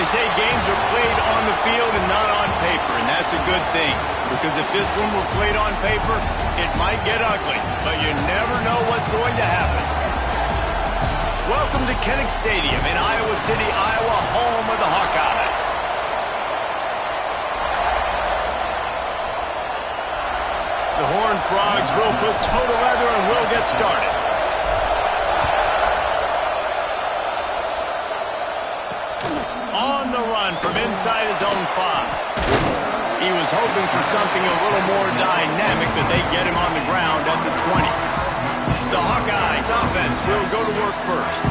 say games are played on the field and not on paper, and that's a good thing. Because if this one were played on paper, it might get ugly, but you never know what's going to happen. Welcome to Kinnick Stadium in Iowa City, Iowa, home of the Hawkeyes. The Horned Frogs will put toe to leather and will get started. On the run from inside his own 5. He was hoping for something a little more dynamic, but they get him on the ground at the 20. The Hawkeyes offense will go to work first.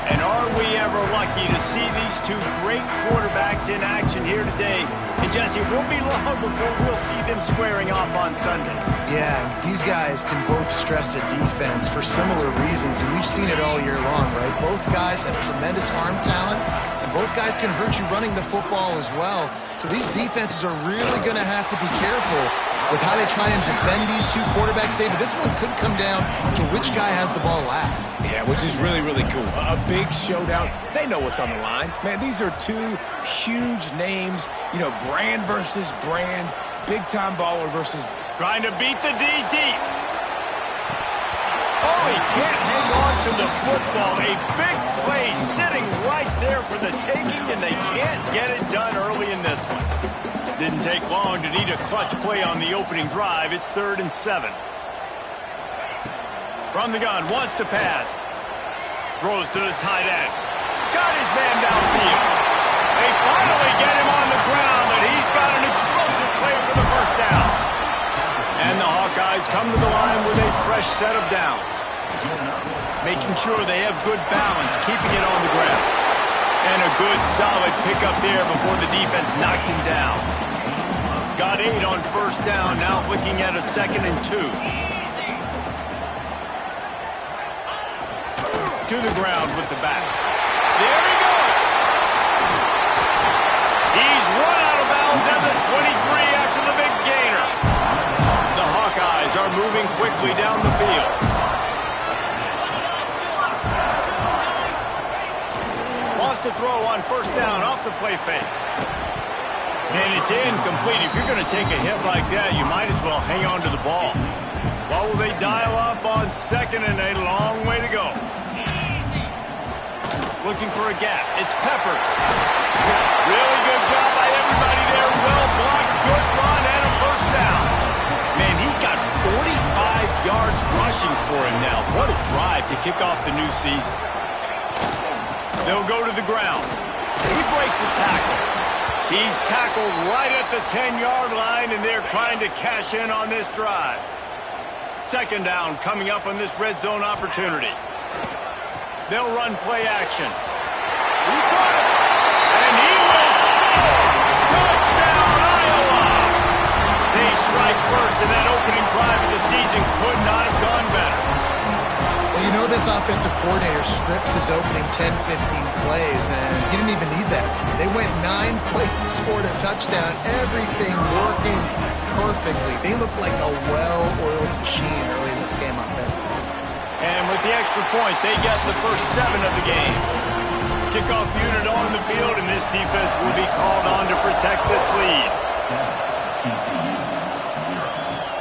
And are we ever lucky to see these two great quarterbacks in action here today? And Jesse, it won't be long before we'll see them squaring off on Sundays. Yeah, these guys can both stress a defense for similar reasons, and we've seen it all year long, right? Both guys have tremendous arm talent, and both guys can hurt you running the football as well. So these defenses are really going to have to be careful with how they try and defend these two quarterbacks, David. This one could come down to which guy has the ball last. Yeah, which is really, really cool. A big showdown. They know what's on the line. Man, these are two huge names. You know, brand versus brand. Big-time baller versus... Trying to beat the D deep. Oh, he can't hang on to the football. A big play sitting right there for the taking, and they can't get it done early in this one. Didn't take long to need a clutch play on the opening drive. It's 3rd and 7. From the gun, wants to pass. Throws to the tight end. Got his man downfield. They finally get him on the ground, and he's got an explosive play for the first down. And the Hawkeyes come to the line with a fresh set of downs. Making sure they have good balance, keeping it on the ground. And a good, solid pickup there before the defense knocks him down. Got 8 on first down, now looking at a 2nd and 2. To the ground with the back. There he goes! He's run out of bounds at the 23 after the big gainer. The Hawkeyes are moving quickly down the field. To throw on first down off the play fake. And it's incomplete. If you're going to take a hit like that, you might as well hang on to the ball. What will they dial up on 2nd and a long way to go? Looking for a gap. It's Peppers. Really good job by everybody there. Well blocked, good run, and a first down. Man, he's got 45 yards rushing for him now. What a drive to kick off the new season. They'll go to the ground. He breaks a tackle. He's tackled right at the 10-yard line, and they're trying to cash in on this drive. 2nd down coming up on this red zone opportunity. They'll run play action. He got it, and he will score! Touchdown, Iowa! They strike first, and that opening drive of the season could not have gone better. Well, you know this offensive coordinator scripts his opening 10, 15 plays, and he didn't even need that. They went 9 plays and scored a touchdown. Everything working perfectly. They look like a well-oiled machine early in this game offensively. And with the extra point, they get the first 7 of the game. Kickoff unit on the field, and this defense will be called on to protect this lead.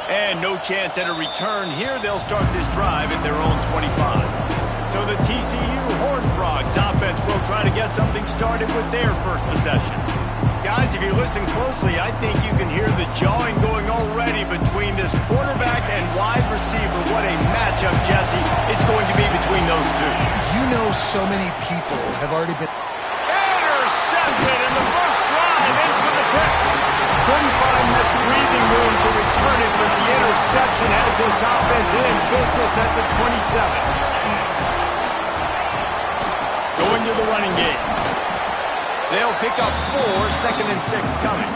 And no chance at a return here. They'll start this drive at their own 25. So the TCU Horned Frogs offense will try to get something started with their first possession. Guys, if you listen closely, I think you can hear the jawing going already between this quarterback and wide receiver. What a matchup, Jesse, it's going to be between those two. You know so many people have already been... Intercepted in the first drive into the pick. Couldn't find much breathing room to return it, but the interception has this offense in business at the 27. Going to the running game. They'll pick up 4, 2nd and 6 coming.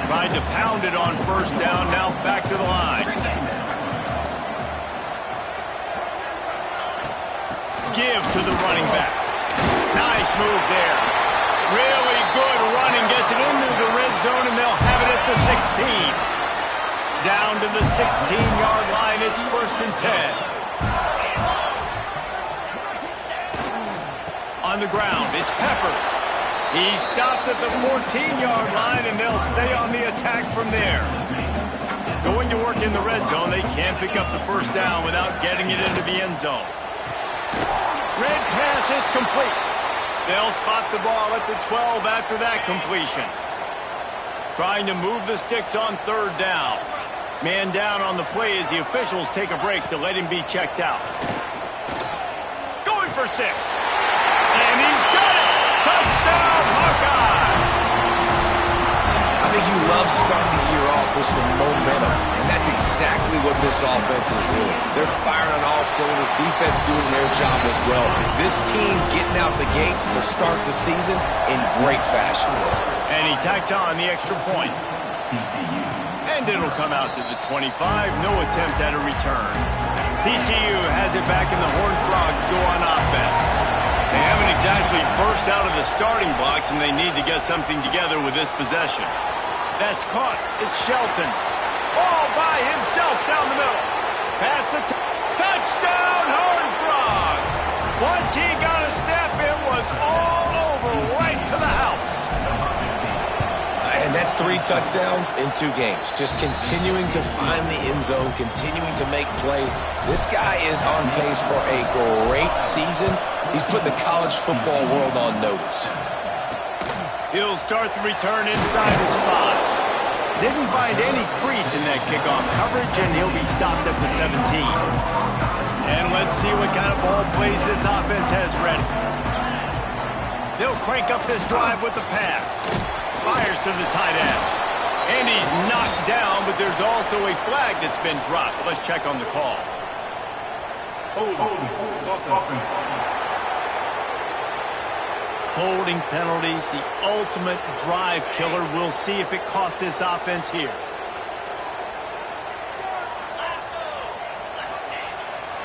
Tried to pound it on first down, now back to the line. Give to the running back. Nice move there. Really good running, gets it into the red zone, and they'll have it at the 16. Down to the 16-yard line, it's 1st and 10. On the ground, it's Peppers. He's stopped at the 14-yard line, and they'll stay on the attack from there. Going to work in the red zone, they can't pick up the first down without getting it into the end zone. Red pass, it's complete. They'll spot the ball at the 12 after that completion. Trying to move the sticks on third down. Man down on the play as the officials take a break to let him be checked out. Going for 6. And he's got it! Touchdown, Hawkeye! I think you love starting the year off with some momentum, and that's exactly what this offense is doing. They're firing on all cylinders, defense doing their job as well. This team getting out the gates to start the season in great fashion. And he tacks on the extra point. And it'll come out to the 25. No attempt at a return. TCU has it back, and the Horned Frogs go on offense. They haven't exactly burst out of the starting blocks, and they need to get something together with this possession. That's caught. It's Shelton. All by himself down the middle. Pass the touchdown, Horned Frogs. Once he got a step, it was all over right to the house. And that's 3 touchdowns in 2 games. Just continuing to find the end zone, continuing to make plays. This guy is on pace for a great season. He's put the college football world on notice. He'll start the return inside the spot. Didn't find any crease in that kickoff coverage, and he'll be stopped at the 17. And let's see what kind of ball plays this offense has ready. They'll crank up this drive with the pass. Fires to the tight end. And he's knocked down, but there's also a flag that's been dropped. Let's check on the call. Holding penalties, the ultimate drive killer. We'll see if it costs this offense here.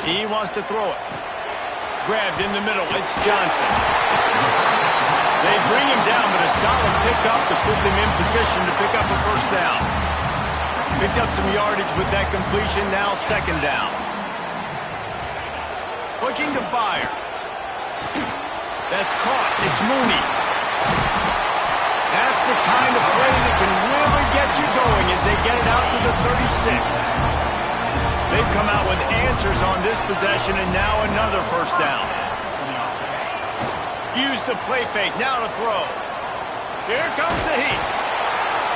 He wants to throw it. Grabbed in the middle. It's Johnson. They bring him down, but a solid pickup to put them in position to pick up a first down. Picked up some yardage with that completion. Now 2nd down. Looking to fire. That's caught. It's Mooney. That's the kind of play that can really get you going as they get it out to the 36. They've come out with answers on this possession, and now another first down. Use the play fake. Now to throw. Here comes the heat.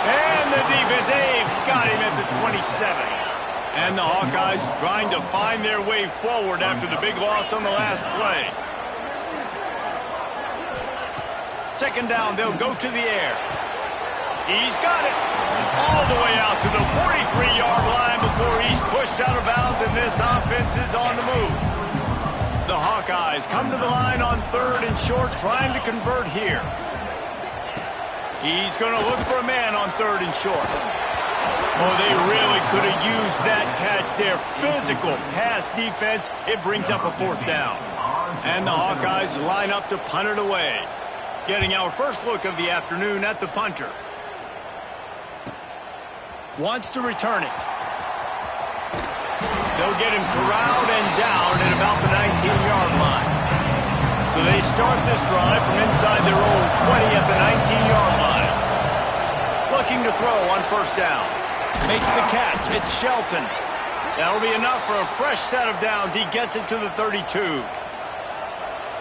And the defense, they've got him at the 27. And the Hawkeyes trying to find their way forward after the big loss on the last play. 2nd down, they'll go to the air. He's got it. All the way out to the 43-yard line before he's pushed out of bounds, and this offense is on the move. The Hawkeyes come to the line on 3rd and short, trying to convert here. He's going to look for a man on 3rd and short. Oh, they really could have used that catch there. Physical pass defense. It brings up a 4th down. And the Hawkeyes line up to punt it away. Getting our first look of the afternoon at the punter. Wants to return it. They'll get him corralled and down at about the 19-yard line. So they start this drive from inside their own 20 at the 19-yard line. Looking to throw on 1st down. Makes the catch. It's Shelton. That'll be enough for a fresh set of downs. He gets it to the 32.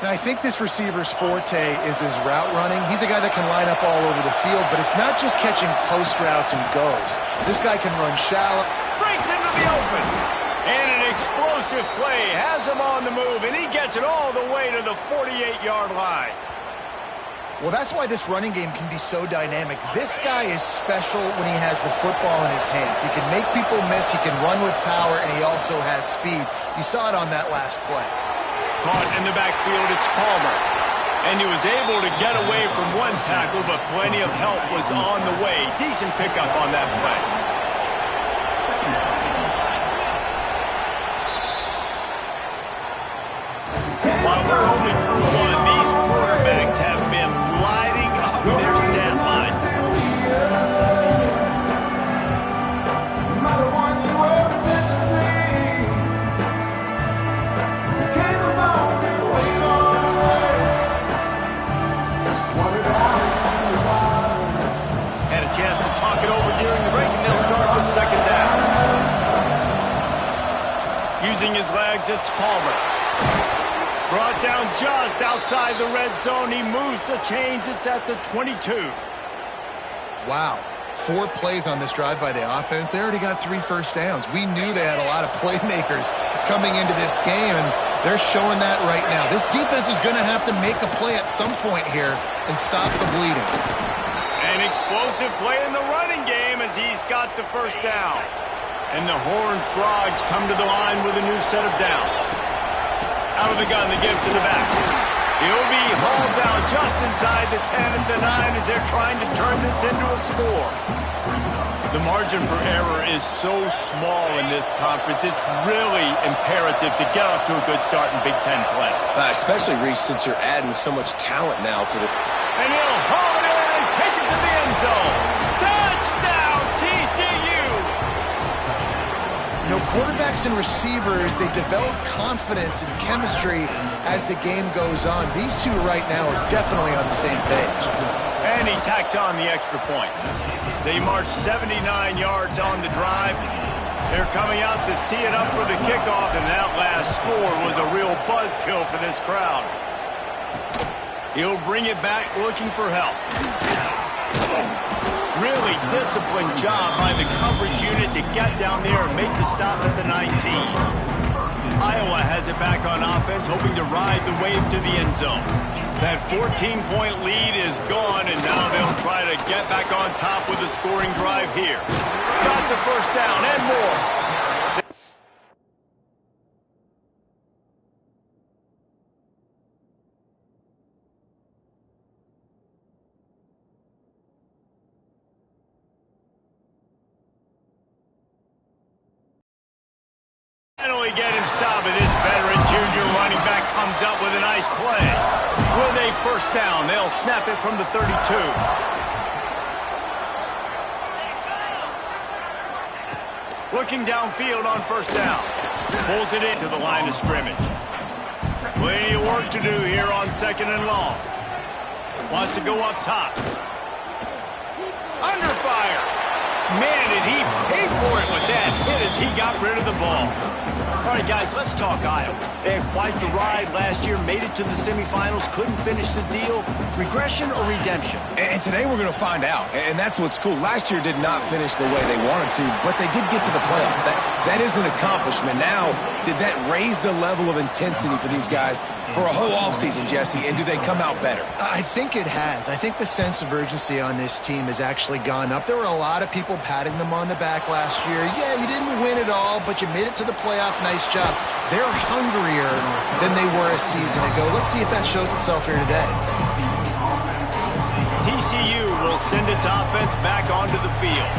Now, I think this receiver's forte is his route running. He's a guy that can line up all over the field, but it's not just catching post routes and goes. This guy can run shallow. Breaks into the open. And an explosive play has him on the move, and he gets it all the way to the 48-yard line. Well, that's why this running game can be so dynamic. This guy is special when he has the football in his hands. He can make people miss, he can run with power, and he also has speed. You saw it on that last play. Caught in the backfield, it's Palmer. And he was able to get away from one tackle, but plenty of help was on the way. Decent pickup on that play. While we're only through one, these quarterbacks have been lighting up their stat lines. Using his legs, it's Palmer. Brought down just outside the red zone. He moves the chains. It's at the 22. Wow. 4 plays on this drive by the offense. They already got 3 first downs. We knew they had a lot of playmakers coming into this game, and they're showing that right now. This defense is going to have to make a play at some point here and stop the bleeding. An explosive play in the running game as he's got the first down. And the Horned Frogs come to the line with a new set of downs. Out of the gun, they give to the back. He'll be hauled down just inside the 10 at the 9 as they're trying to turn this into a score. The margin for error is so small in this conference. It's really imperative to get off to a good start in Big Ten play. Especially, Reese, since you're adding so much talent now to the... And he'll haul it in and take it to the end zone. Touchdown, TCU! You know, quarterbacks and receivers, they develop confidence and chemistry as the game goes on. These two right now are definitely on the same page. And he tacks on the extra point. They march 79 yards on the drive. They're coming out to tee it up for the kickoff, and that last score was a real buzzkill for this crowd. He'll bring it back looking for help. Really disciplined job by the coverage unit to get down there and make the stop at the 19. Iowa has it back on offense, hoping to ride the wave to the end zone. That 14-point lead is gone, and now they'll try to get back on top with a scoring drive here. Got the first down and more. Finally get him stopped, and this veteran junior running back comes up with a nice play. With a first down, they'll snap it from the 32. Looking downfield on first down. Pulls it into the line of scrimmage. Plenty of work to do here on 2nd and long. Wants to go up top. Under fire. Man, did he pay for it with that hit as he got rid of the ball. All right, guys, let's talk Iowa. They had quite the ride last year, made it to the semifinals, couldn't finish the deal. Regression or redemption? And today we're going to find out, and that's what's cool. Last year did not finish the way they wanted to, but they did get to the playoff. That is an accomplishment. Now, did that raise the level of intensity for these guys for a whole offseason, Jesse, and do they come out better? I think it has. I think the sense of urgency on this team has actually gone up. There were a lot of people patting them on the back last year. Yeah, you didn't win it all, but you made it to the playoff. Nice job. They're hungrier than they were a season ago. Let's see if that shows itself here today. TCU will send its offense back onto the field.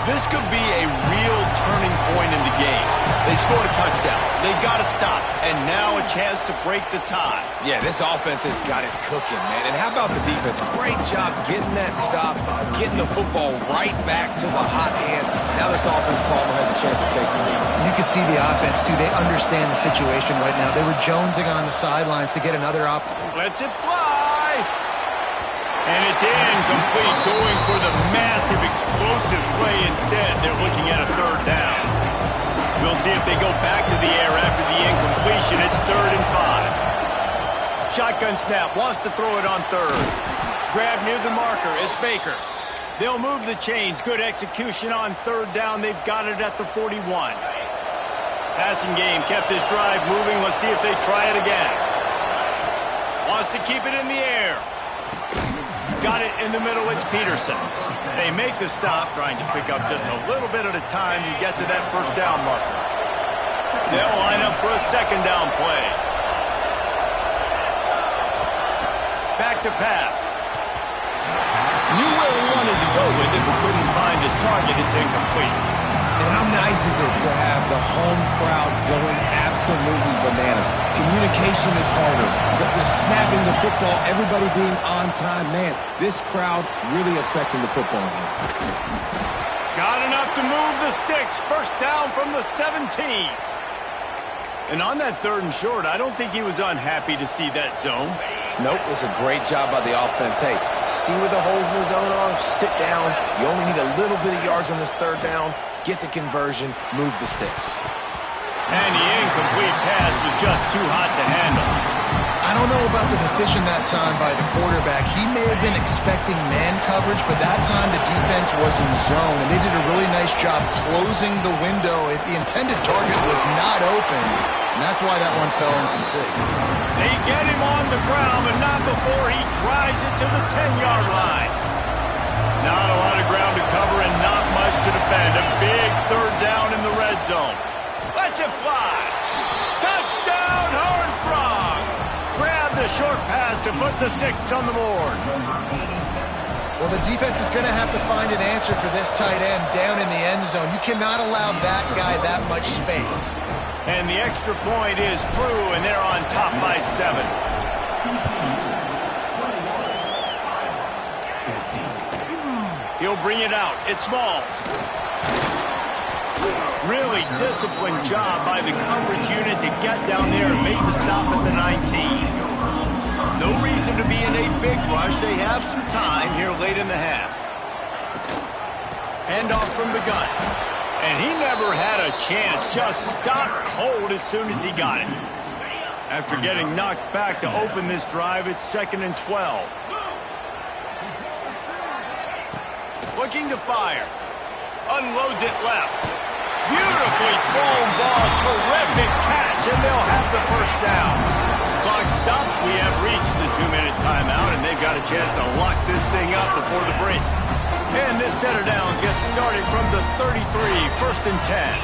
This could be a real turning point in the game. They scored a touchdown. They got to stop. And now a chance to break the tie. Yeah, this offense has got it cooking, man. And how about the defense? Great job getting that stop, getting the football right back to the hot hand. Now this offense, Palmer, has a chance to take the lead. You can see the offense, too. They understand the situation right now. They were jonesing on the sidelines to get another up. Lets it fly. And it's incomplete, going for the massive explosive play instead. They're looking at a third down. We'll see if they go back to the air after the incompletion. It's 3rd and 5. Shotgun snap, wants to throw it on 3rd. Grab near the marker, it's Baker. They'll move the chains. Good execution on 3rd down. They've got it at the 41. Passing game kept this drive moving. Let's see if they try it again. Wants to keep it in the air. Got it in the middle, it's Peterson. They make the stop, trying to pick up just a little bit at a time to get to that first down marker. They'll line up for a 2nd down play. Back to pass. Knew where he wanted to go with it, but couldn't find his target. It's incomplete. And how nice is it to have the home crowd going absolutely bananas? Communication is harder. The snapping the football, everybody being on time. Man, this crowd really affecting the football game. Got enough to move the sticks. First down from the 17. And on that 3rd and short, I don't think he was unhappy to see that zone. Nope, it was a great job by the offense. Hey, see where the holes in the zone are, sit down. You only need a little bit of yards on this 3rd down. Get the conversion, move the sticks. And the incomplete pass was just too hot to handle. I don't know about the decision that time by the quarterback. He may have been expecting man coverage, but that time the defense was in zone, and they did a really nice job closing the window. The intended target was not open, and that's why that one fell incomplete. They get him on the ground, but not before he drives it to the 10-yard line. Not a lot of ground to cover and not much to defend. A big third down in the red zone. Let's it fly. Touchdown, Horned Frogs. Grab the short pass to put the 6 on the board. Well, the defense is going to have to find an answer for this tight end down in the end zone. You cannot allow that guy that much space. And the extra point is true, and they're on top by 7. He'll bring it out. It's Smalls. Really disciplined job by the coverage unit to get down there and make the stop at the 19. No reason to be in a big rush. They have some time here late in the half. Hand off from the gun. And he never had a chance. Just stopped cold as soon as he got it. After getting knocked back to open this drive, it's 2nd and 12. Looking to fire. Unloads it left. Beautifully thrown ball. Terrific catch, and they'll have the first down. Clock stops. We have reached the 2-minute timeout, and they've got a chance to lock this thing up before the break. And this set of downs gets started from the 33, 1st and 10.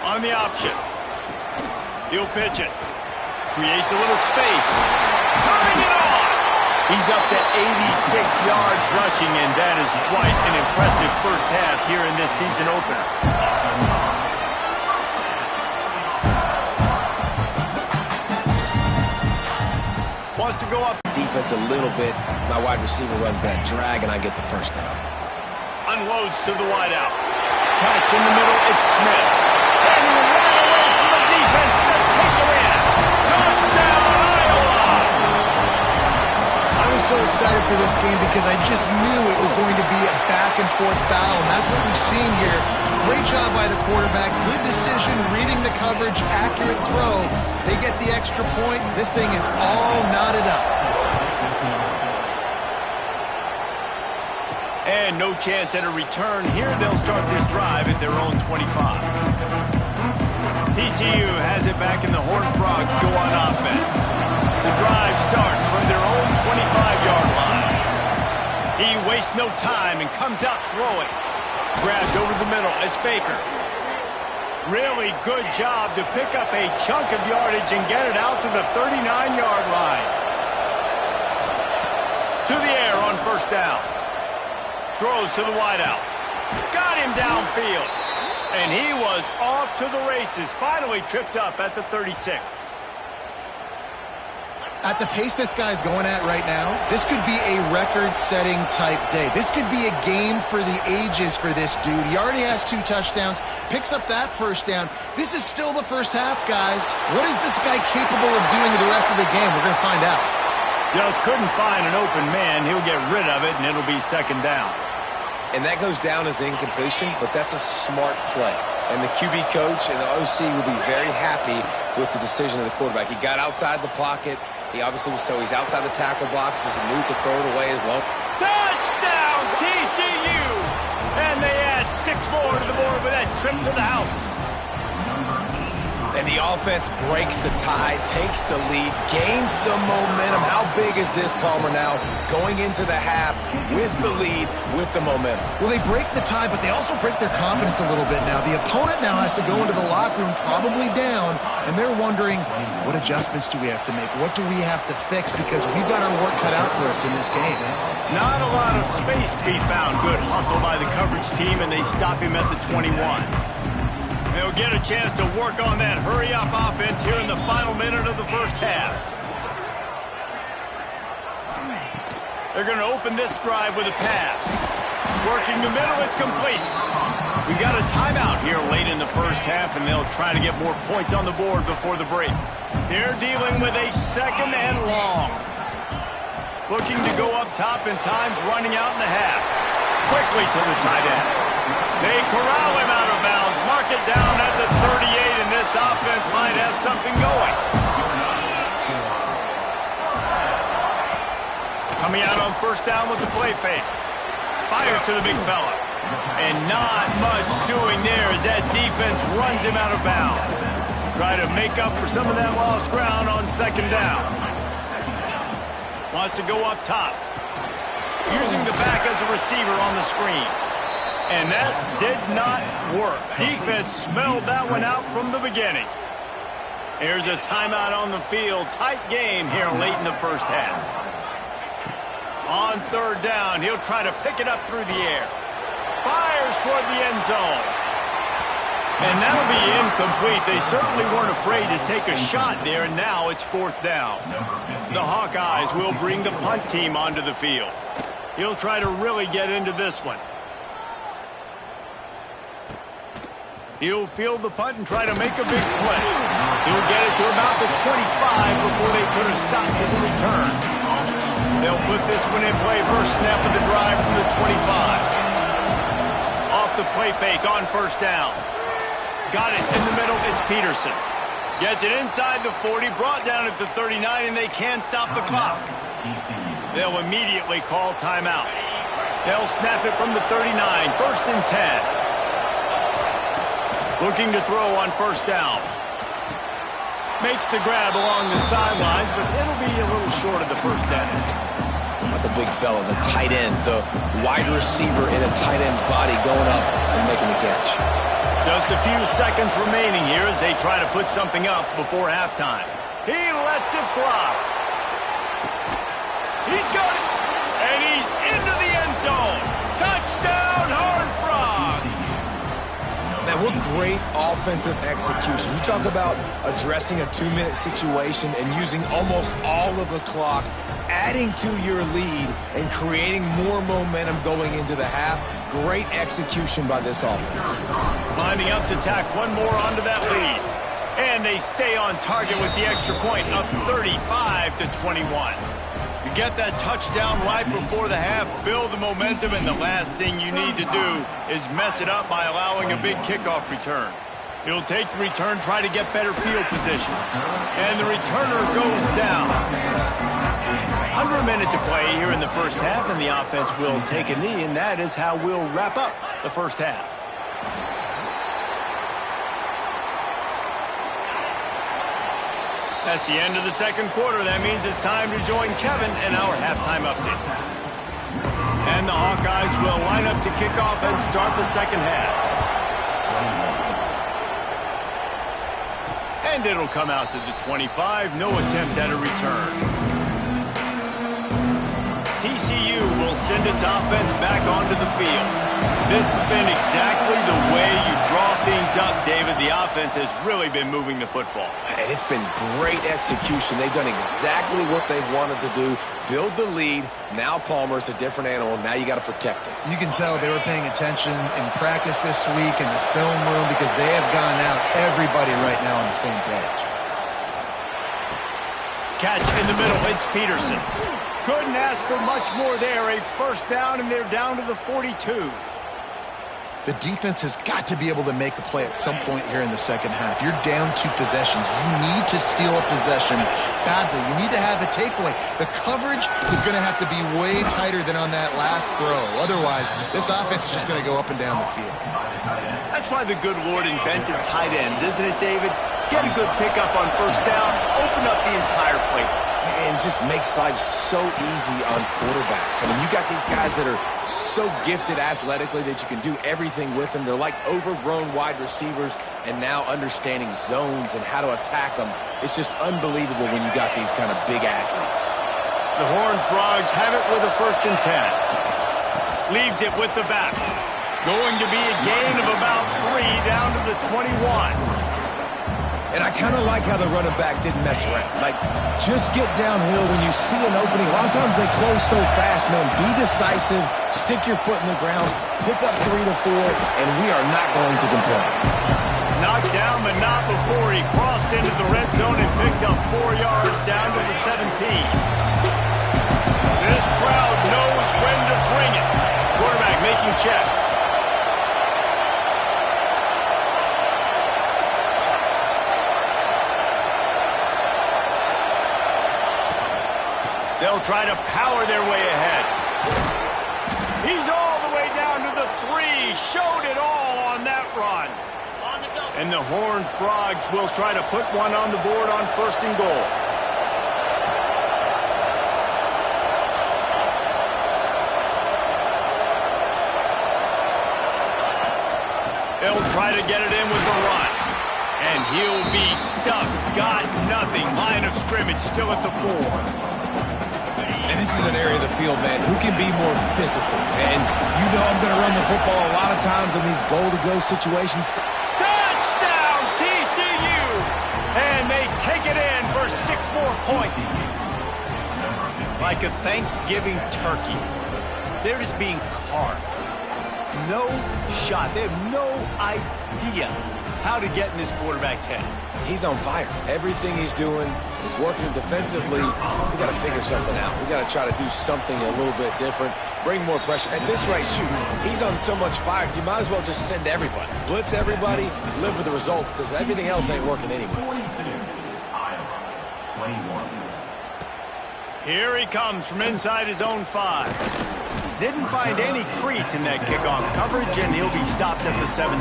On the option. He'll pitch it. Creates a little space. Turning it on! He's up to 86 yards rushing, and that is quite an impressive first half here in this season opener. Wants to go up. Defense a little bit. My wide receiver runs that drag, and I get the first down. Unloads to the wideout. Catch in the middle. It's Smith. And he ran away from the defense to take it in. Touchdown, Iowa! I was so excited for this game because I just knew it was going to be a back-and-forth battle, and that's what we've seen here. Great job by the quarterback. Good decision, reading the coverage, accurate throw. They get the extra point. This thing is all knotted up. And no chance at a return. Here they'll start this drive at their own 25. TCU has it back, and the Horned Frogs go on offense. The drive starts from their own 25-yard line. He wastes no time and comes out throwing. Grabbed over the middle. It's Baker. Really good job to pick up a chunk of yardage and get it out to the 39-yard line. To the air on first down. Throws to the wideout. Got him downfield. And he was off to the races. Finally tripped up at the 36. At the pace this guy's going at right now, this could be a record-setting type day. This could be a game for the ages for this dude. He already has 2 touchdowns, picks up that first down. This is still the first half, guys. What is this guy capable of doing the rest of the game? We're going to find out. Just couldn't find an open man. He'll get rid of it, and it'll be 2nd down. And that goes down as incompletion, but that's a smart play. And the QB coach and the OC will be very happy with the decision of the quarterback. He got outside the pocket. He obviously was he's outside the tackle boxes. He knew he could throw it away as long. Touchdown, TCU! And they add 6 more to the board with that trip to the house. And the offense breaks the tie, takes the lead, gains some momentum. How big is this, Palmer, now going into the half with the lead, with the momentum? Well, they break the tie, but they also break their confidence a little bit now. The opponent now has to go into the locker room probably down, and they're wondering, what adjustments do we have to make? What do we have to fix? Because we've got our work cut out for us in this game. Not a lot of space to be found. Good hustle by the coverage team, and they stop him at the 21. They'll get a chance to work on that hurry-up offense here in the final minute of the first half. They're going to open this drive with a pass. Working the middle, it's complete. We've got a timeout here late in the first half, and they'll try to get more points on the board before the break. They're dealing with a 2nd and long. Looking to go up top, and time's running out in the half. Quickly to the tight end. They corral him out of bounds, mark it down at the 38, and this first down with the play fake. Fires to the big fella. And not much doing there as that defense runs him out of bounds. Try to make up for some of that lost ground on second down. Wants to go up top. Using the back as a receiver on the screen. And that did not work. Defense smelled that one out from the beginning. Here's a timeout on the field. Tight game here late in the first half. On third down, he'll try to pick it up through the air. Fires toward the end zone. And that'll be incomplete. They certainly weren't afraid to take a shot there, and now it's fourth down. The Hawkeyes will bring the punt team onto the field. He'll try to really get into this one. He'll field the punt and try to make a big play. He'll get it to about the 25 before they put a stop to the return. They'll put this one in play. First snap of the drive from the 25. Off the play fake on first down. Got it in the middle. It's Peterson. Gets it inside the 40. Brought down at the 39, and they can't stop the clock. They'll immediately call timeout. They'll snap it from the 39. First and 10. Looking to throw on first down. Makes the grab along the sidelines, but it'll be a little short of the first down. About the big fella, the tight end, the wide receiver in a tight end's body going up and making the catch. Just a few seconds remaining here as they try to put something up before halftime. He lets it fly. He's got it. And he's into the end zone. Touchdown, Horned Frogs. Man, what great offensive execution. You talk about addressing a 2-minute situation and using almost all of the clock, adding to your lead and creating more momentum going into the half. Great execution by this offense. Lining up to tack one more onto that lead. And they stay on target with the extra point, up 35-21. You get that touchdown right before the half, build the momentum, and the last thing you need to do is mess it up by allowing a big kickoff return. He'll take the return, try to get better field position. And the returner goes down. Under a minute to play here in the first half, and the offense will take a knee, and that is how we'll wrap up the first half. That's the end of the second quarter. That means it's time to join Kevin in our halftime update. And the Hawkeyes will line up to kick off and start the second half. And it'll come out to the 25. No attempt at a return. TCU will send its offense back onto the field. This has been exactly the way you draw things up, David. The offense has really been moving the football. And it's been great execution. They've done exactly what they've wanted to do. Build the lead. Now Palmer's a different animal. Now you got to protect him. You can tell they were paying attention in practice this week in the film room because they have gone out everybody right now on the same page. Catch in the middle. It's Peterson. Couldn't ask for much more there. A first down, and they're down to the 42. The defense has got to be able to make a play at some point here in the second half. You're down 2 possessions. You need to steal a possession badly. You need to have a takeaway. The coverage is going to have to be way tighter than on that last throw. Otherwise, this offense is just going to go up and down the field. That's why the good Lord invented tight ends, isn't it, David? Get a good pickup on first down, open up the entire plate. And just makes life so easy on quarterbacks. I mean, you got these guys that are so gifted athletically that you can do everything with them. They're like overgrown wide receivers, and now understanding zones and how to attack them. It's just unbelievable when you got these kind of big athletes. The Horned Frogs have it with a first and 10. Leaves it with the back. Going to be a gain of about 3 down to the 21. And I kind of like how the running back didn't mess around. Like, just get downhill when you see an opening. A lot of times they close so fast, man. Be decisive, stick your foot in the ground, pick up 3 to 4, and we are not going to complain. Knocked down, but not before he crossed into the red zone and picked up 4 yards down to the 17. This crowd knows when to bring it. Quarterback making checks. They'll try to power their way ahead. He's all the way down to the 3. Showed it all on that run. And the Horned Frogs will try to put one on the board on 1st and goal. They'll try to get it in with the run. And he'll be stuck. Got nothing. Line of scrimmage still at the 4. And this is an area of the field, man, who can be more physical. And you know I'm going to run the football a lot of times in these goal-to-go situations. Touchdown, TCU! And they take it in for 6 more points. Like a Thanksgiving turkey. They're just being carved. No shot. They have no idea how to get in this quarterback's head. He's on fire. Everything he's doing is working defensively. We got to figure something out. We got to try to do something a little bit different. Bring more pressure. At this rate, shoot, he's on so much fire. You might as well just send everybody. Blitz everybody, live with the results, because everything else ain't working anyways. Here he comes from inside his own 5. Didn't find any crease in that kickoff coverage, and he'll be stopped at the 17.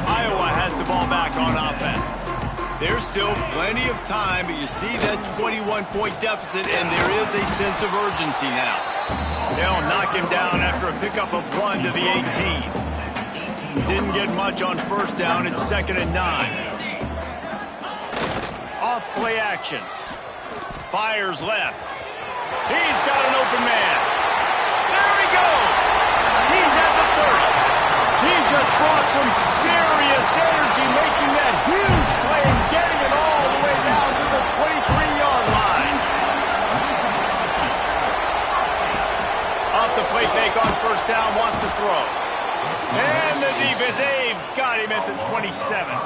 Iowa has the ball back on offense. There's still plenty of time, but you see that 21-point deficit, and there is a sense of urgency now. They'll knock him down after a pickup of 1 to the 18. Didn't get much on 1st down. It's 2nd and 9. Off play action. Fires left. He's got an open man. There he goes. He's at the 30. He just brought some serious energy, making that huge play and getting it all the way down to the 23-yard line. Off the play fake on 1st down, wants to throw. And the defense, they've got him at the 27.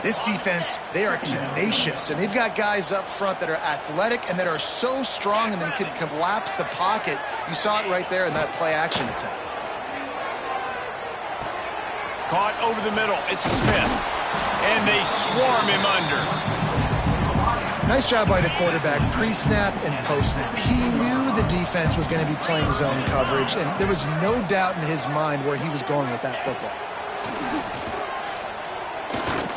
This defense, they are tenacious, and they've got guys up front that are athletic and that are so strong and then can collapse the pocket. You saw it right there in that play-action attempt. Caught over the middle. It's Smith. And they swarm him under. Nice job by the quarterback, pre-snap and post-snap. He knew the defense was going to be playing zone coverage, and there was no doubt in his mind where he was going with that football.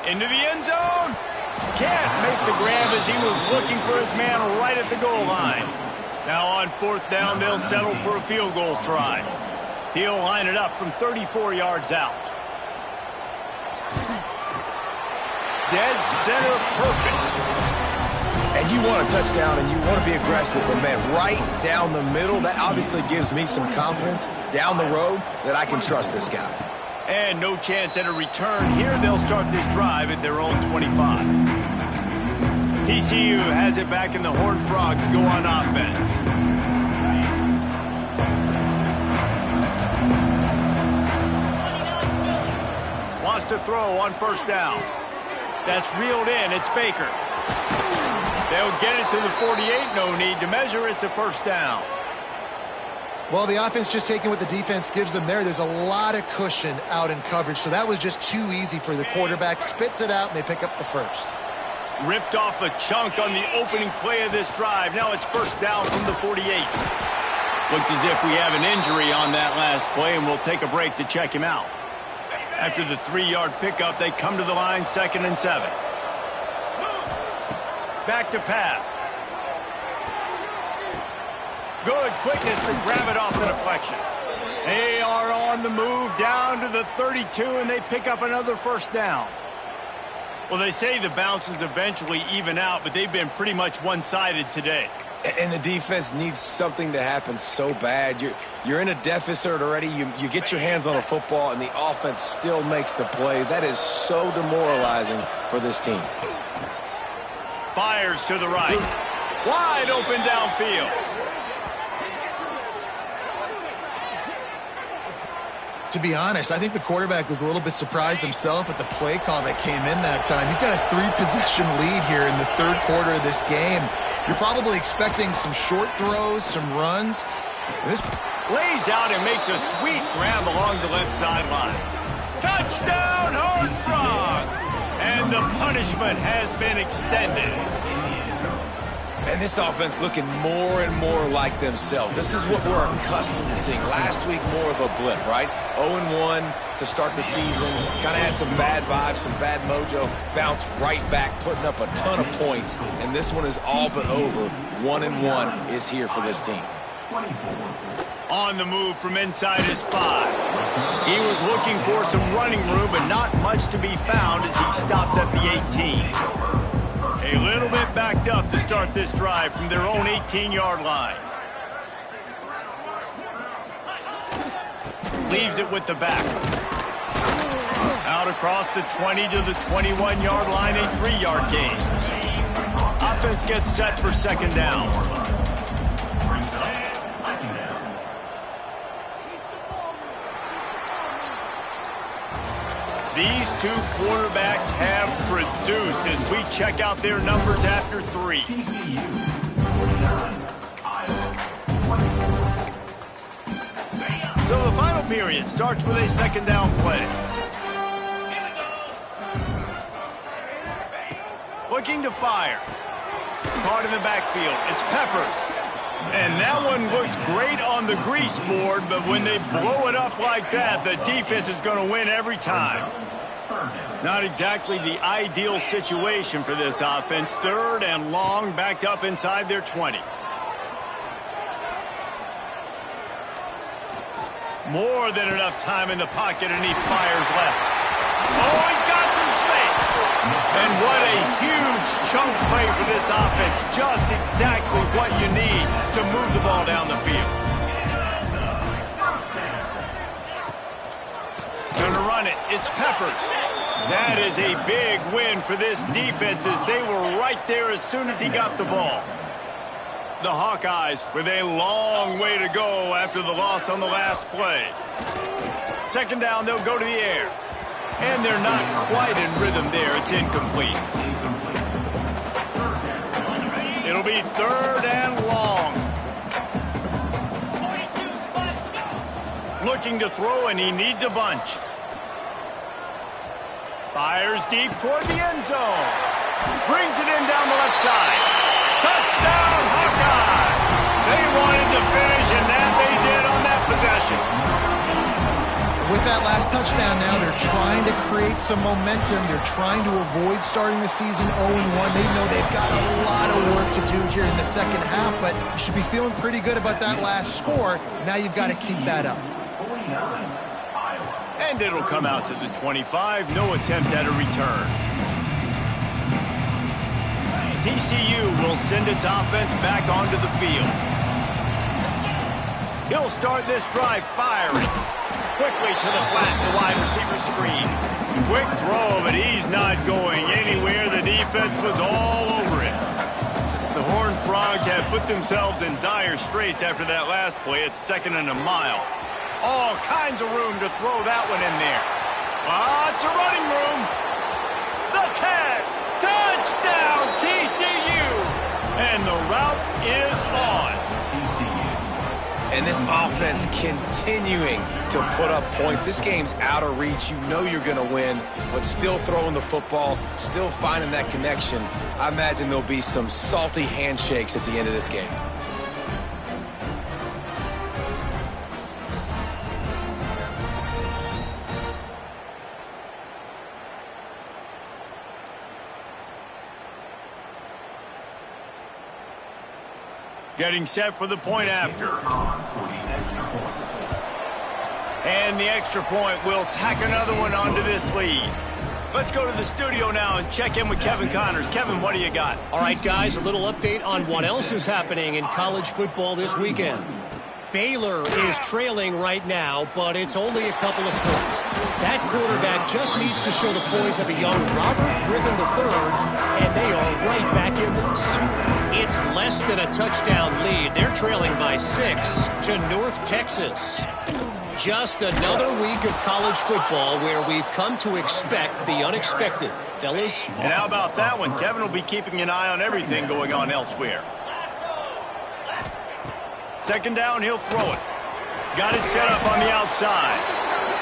Into the end zone. Can't make the grab as he was looking for his man right at the goal line. Now on 4th down, they'll settle for a field goal try. He'll line it up from 34 yards out. Dead center perfect. And you want a touchdown and you want to be aggressive, but man, right down the middle, that obviously gives me some confidence down the road that I can trust this guy. And no chance at a return here. They'll start this drive at their own 25. TCU has it back, and the Horned Frogs go on offense. Wants to throw on 1st down. That's reeled in. It's Baker. They'll get it to the 48. No need to measure. It's a 1st down. Well, the offense just taking what the defense gives them there. There's a lot of cushion out in coverage, so that was just too easy for the quarterback. Spits it out, and they pick up the 1st. Ripped off a chunk on the opening play of this drive. Now it's 1st down from the 48. Looks as if we have an injury on that last play, and we'll take a break to check him out. After the 3-yard pickup, they come to the line, 2nd and 7. Back to pass. Good quickness to grab it off the deflection. They are on the move down to the 32, and they pick up another 1st down. Well, they say the bounces eventually even out, but they've been pretty much one-sided today. And the defense needs something to happen so bad. You're in a deficit already. You get your hands on a football, and the offense still makes the play. That is so demoralizing for this team. Fires to the right. Wide open downfield. To be honest, I think the quarterback was a little bit surprised himself at the play call that came in that time. You've got a 3-possession lead here in the 3rd quarter of this game. You're probably expecting some short throws, some runs. And this lays out and makes a sweet grab along the left sideline. Touchdown, Horned Frogs! And the punishment has been extended. And this offense looking more and more like themselves. This is what we're accustomed to seeing. Last week, more of a blip, right? 0-1 to start the season. Kind of had some bad vibes, some bad mojo. Bounced right back, putting up a ton of points. And this one is all but over. 1-1 is here for this team. On the move from inside his 5. He was looking for some running room, but not much to be found as he stopped at the 18. A little bit backed up to start this drive from their own 18-yard line. Leaves it with the back. Out across the 20 to the 21-yard line, a 3-yard gain. Offense gets set for second down. These two quarterbacks have produced as we check out their numbers after 3. TCU, 49, So the final period starts with a second down play. Looking to fire. Caught in the backfield. It's Peppers. And that one looked great on the grease board, but when they blow it up like that, the defense is going to win every time. Not exactly the ideal situation for this offense. 3rd and long, backed up inside their 20. More than enough time in the pocket, and he fires left. Oh, he's got some space. And what a huge chunk play for this offense. Just exactly what you need to move the ball down the field. Gonna run it. It's Peppers. That is a big win for this defense as they were right there as soon as he got the ball. The Hawkeyes with a long way to go after the loss on the last play. Second down, they'll go to the air. And they're not quite in rhythm there. It's incomplete. It'll be 3rd and long. Looking to throw, and he needs a bunch. Fires deep toward the end zone. Brings it in down the left side. Touchdown, Hawkeye! They wanted to finish, and that they did on that possession. With that last touchdown now, they're trying to create some momentum. They're trying to avoid starting the season 0-1. They know they've got a lot of work to do here in the second half, but you should be feeling pretty good about that last score. Now you've got to keep that up. And it'll come out to the 25. No attempt at a return. TCU will send its offense back onto the field. He'll start this drive firing. Quickly to the flat, the wide receiver screen. Quick throw, but he's not going anywhere. The defense was all over it. The Horned Frogs have put themselves in dire straits after that last play. It's 2nd and a mile. All kinds of room to throw that one in there. Lots of running room. The tag. Touchdown, TCU. And the route is on. And this offense continuing to put up points. This game's out of reach. You know you're going to win, but still throwing the football, still finding that connection. I imagine there'll be some salty handshakes at the end of this game. Getting set for the point after. And the extra point will tack another one onto this lead. Let's go to the studio now and check in with Kevin Connors. Kevin, what do you got? All right, guys, a little update on what else is happening in college football this weekend. Baylor is trailing right now, but it's only a couple of points. That quarterback just needs to show the poise of a young Robert Griffin III, and they are right back in this. It's less than a touchdown lead. They're trailing by 6 to North Texas. Just another week of college football where we've come to expect the unexpected. Fellas? And how about that one? Kevin will be keeping an eye on everything going on elsewhere. Second down, he'll throw it. Got it set up on the outside.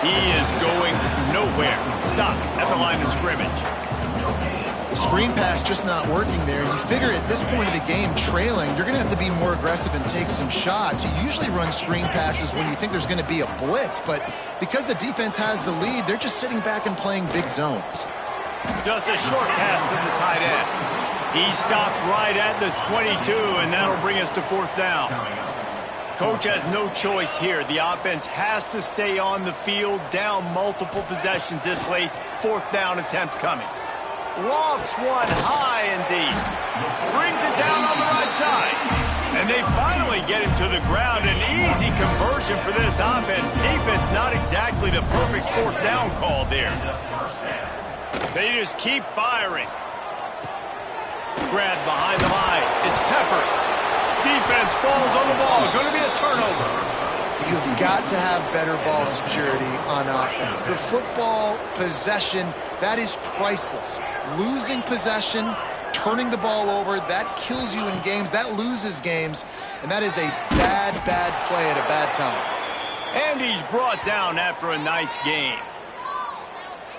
He is going nowhere. Stop at the line of scrimmage. Screen pass just not working there. You figure at this point of the game, trailing, you're going to have to be more aggressive and take some shots. You usually run screen passes when you think there's going to be a blitz, but because the defense has the lead, they're just sitting back and playing big zones. Just a short pass to the tight end. He stopped right at the 22, and that'll bring us to 4th down. Coach has no choice here. The offense has to stay on the field, down multiple possessions this late. 4th down attempt coming. Lofts one high and deep. Brings it down on the right side. And they finally get him to the ground. An easy conversion for this offense. Defense not exactly the perfect 4th down call there. They just keep firing. Grabbed behind the line. It's Peppers. Defense falls on the ball. Going to be a turnover. You've got to have better ball security on offense. The football possession, that is priceless. Losing possession, turning the ball over, that kills you in games. That loses games. And that is a bad, bad play at a bad time. And he's brought down after a nice game.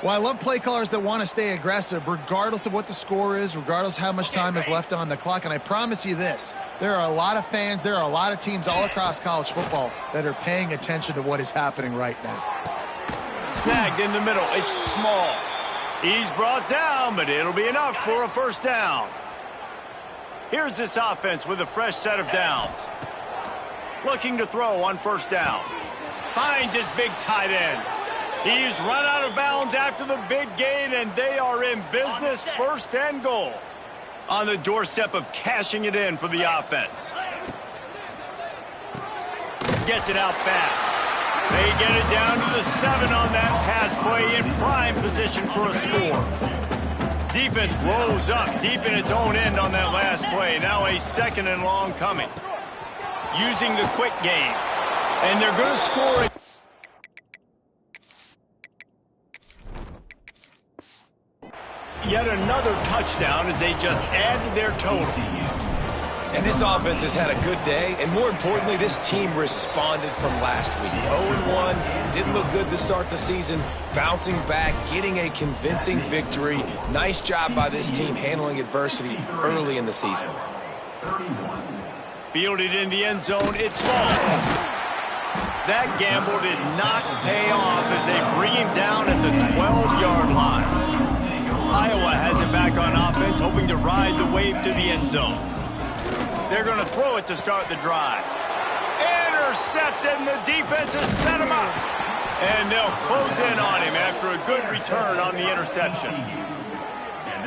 Well, I love play callers that want to stay aggressive, regardless of what the score is, regardless of how much time is left on the clock. And I promise you this, there are a lot of fans, there are a lot of teams all across college football that are paying attention to what is happening right now. Snagged in the middle. It's small. He's brought down, but it'll be enough for a 1st down. Here's this offense with a fresh set of downs. Looking to throw on 1st down. Finds his big tight end. He's run out of bounds after the big gain, and they are in business. 1st and goal. On the doorstep of cashing it in for the offense. Gets it out fast. They get it down to the 7 on that pass play, in prime position for a score. Defense rolls up deep in its own end on that last play. Now a 2nd and long coming. Using the quick game. And they're going to score it. Yet another touchdown as they just add to their total. And this offense has had a good day, and more importantly, this team responded from last week. 0-1, didn't look good to start the season, bouncing back, getting a convincing victory. Nice job by this team handling adversity early in the season. Fielded in the end zone, it's falls. That gamble did not pay off as they bring him down at the 12-yard line. Iowa has it back on offense, hoping to ride the wave to the end zone. They're going to throw it to start the drive. Intercepted, and the defense has set him up. And they'll close in on him after a good return on the interception.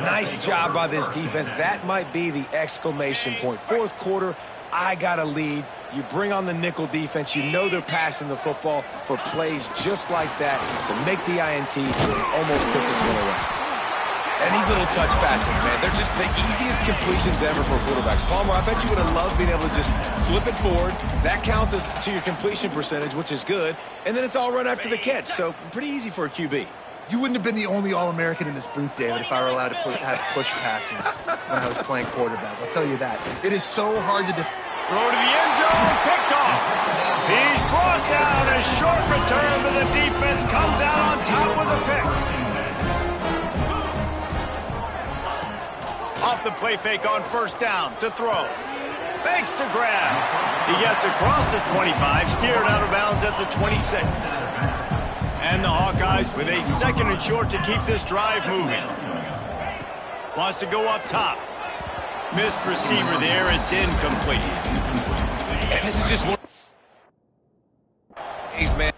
Nice job by this defense. That might be the exclamation point. 4th quarter, I got a lead. You bring on the nickel defense. You know they're passing the football for plays just like that to make the INT and almost put this one away. And these little touch passes, man, they're just the easiest completions ever for quarterbacks. Palmer, I bet you would have loved being able to just flip it forward. That counts as to your completion percentage, which is good. And then it's all run after the catch, so pretty easy for a QB. You wouldn't have been the only All-American in this booth, David, if I were allowed to have push passes when I was playing quarterback. I'll tell you that. It is so hard to defend. Throw to the end zone, picked off. He's brought down. A short return to the defense comes out on top with a pick. Off the play fake on 1st down to throw. Fakes to grab. He gets across the 25, steered out of bounds at the 26. And the Hawkeyes with a 2nd and short to keep this drive moving. Wants to go up top. Missed receiver there. It's incomplete. And this is just one. He's man.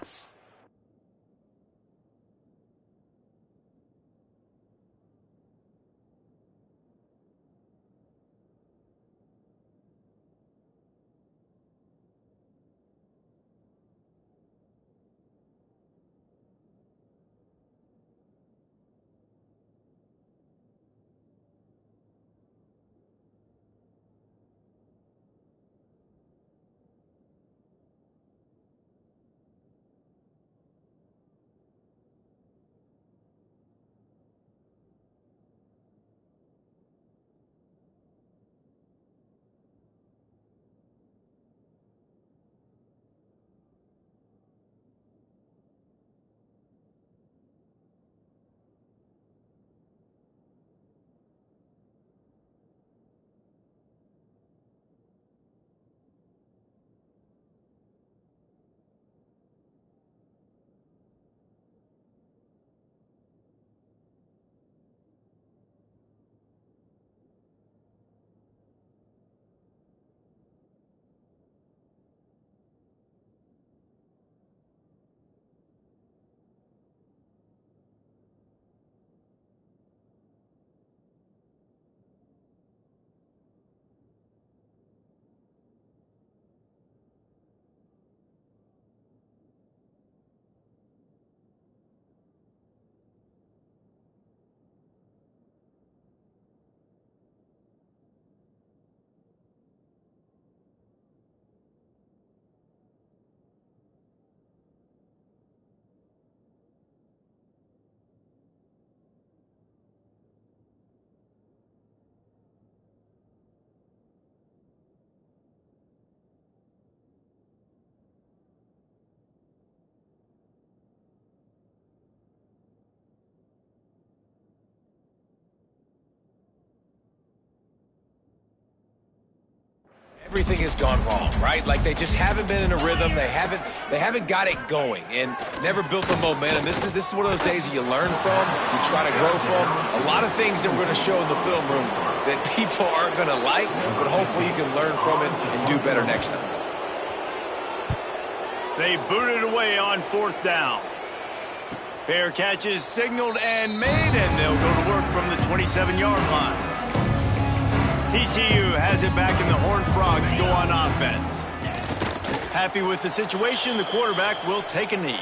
everything has gone wrong, right? Like they just haven't been in a rhythm. They haven't got it going and never built the momentum. This is one of those days that you learn from, you try to grow from. A lot of things that we're going to show in the film room that people aren't going to like, but hopefully you can learn from it and do better next time. They booted away on 4th down. Fair catch is signaled and made, and they'll go to work from the 27-yard line. TCU has it back, and the Horned Frogs go on offense. Happy with the situation, the quarterback will take a knee.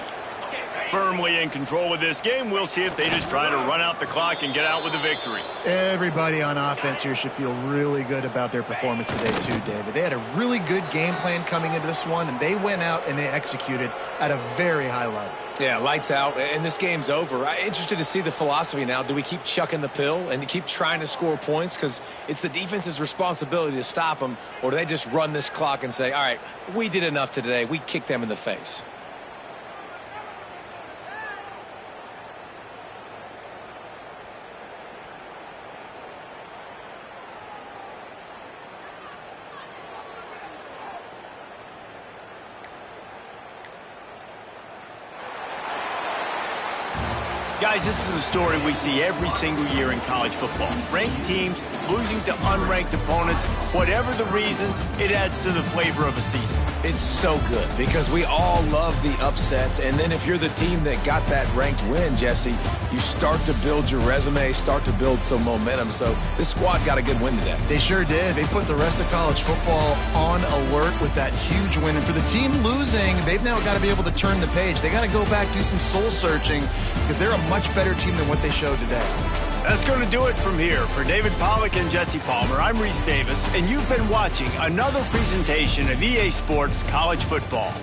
Firmly in control of this game. We'll see if they just try to run out the clock and get out with a victory. Everybody on offense here should feel really good about their performance today too, David. They had a really good game plan coming into this one, and they went out and they executed at a very high level. Yeah, lights out, and this game's over. I'm interested to see the philosophy now. Do we keep chucking the pill and keep trying to score points because it's the defense's responsibility to stop them, or do they just run this clock and say, all right, we did enough today. We kicked them in the face. Guys, this is a story we see every single year in college football. Ranked teams losing to unranked opponents. Whatever the reasons, it adds to the flavor of a season. It's so good because we all love the upsets. And then if you're the team that got that ranked win, Jesse, you start to build your resume, start to build some momentum. So this squad got a good win today. They sure did. They put the rest of college football on alert with that huge win. And for the team losing, they've now got to be able to turn the page. They got to go back, do some soul searching, because they're a much better team than what they showed today. That's going to do it from here. For David Pollack and Jesse Palmer, I'm Reese Davis, and you've been watching another presentation of EA Sports College Football.